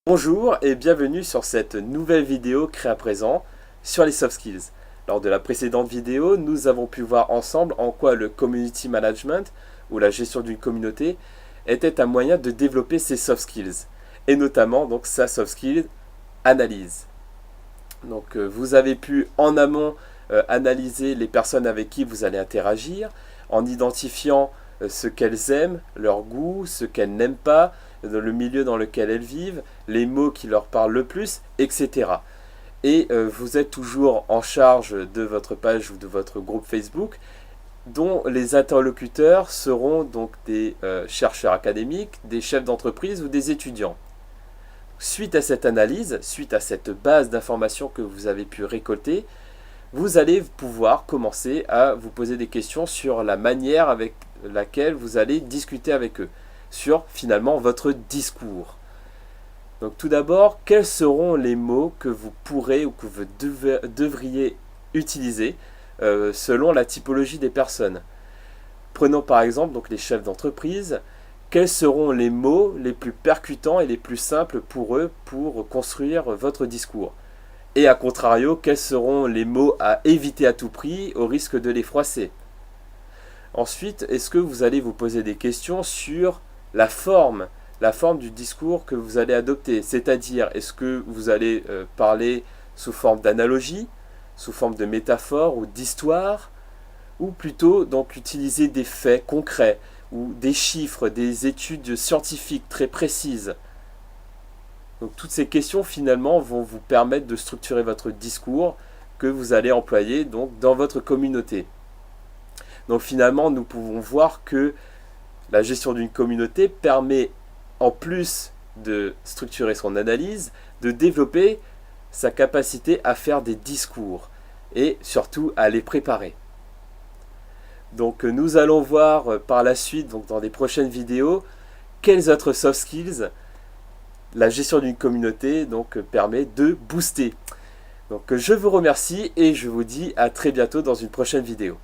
Bonjour et bienvenue sur cette nouvelle vidéo créée à présent sur les soft skills. Lors de la précédente vidéo, nous avons pu voir ensemble en quoi le community management ou la gestion d'une communauté était un moyen de développer ses soft skills et notamment donc sa soft skill analyse. Donc vous avez pu en amont analyser les personnes avec qui vous allez interagir en identifiant ce qu'elles aiment, leurs goûts, ce qu'elles n'aiment pas, dans le milieu dans lequel elles vivent, les mots qui leur parlent le plus, etc. Et vous êtes toujours en charge de votre page ou de votre groupe Facebook, dont les interlocuteurs seront donc des chercheurs académiques, des chefs d'entreprise ou des étudiants. Suite à cette analyse, suite à cette base d'informations que vous avez pu récolter, vous allez pouvoir commencer à vous poser des questions sur la manière avec laquelle vous allez discuter avec eux, sur finalement votre discours. Donc tout d'abord, quels seront les mots que vous pourrez ou que vous devriez utiliser selon la typologie des personnes. Prenons par exemple donc les chefs d'entreprise. Quels seront les mots les plus percutants et les plus simples pour eux pour construire votre discours? Et à contrario, quels seront les mots à éviter à tout prix au risque de les froisser? Ensuite, est-ce que vous allez vous poser des questions sur la forme du discours que vous allez adopter? C'est-à-dire, est-ce que vous allez parler sous forme d'analogie, sous forme de métaphore ou d'histoire, ou plutôt donc utiliser des faits concrets ou des chiffres, des études scientifiques très précises? Donc toutes ces questions finalement vont vous permettre de structurer votre discours que vous allez employer donc dans votre communauté. Donc finalement, nous pouvons voir que la gestion d'une communauté permet, en plus de structurer son analyse, de développer sa capacité à faire des discours et surtout à les préparer. Donc nous allons voir par la suite, donc dans des prochaines vidéos, quels autres soft skills la gestion d'une communauté donc permet de booster. Donc je vous remercie et je vous dis à très bientôt dans une prochaine vidéo.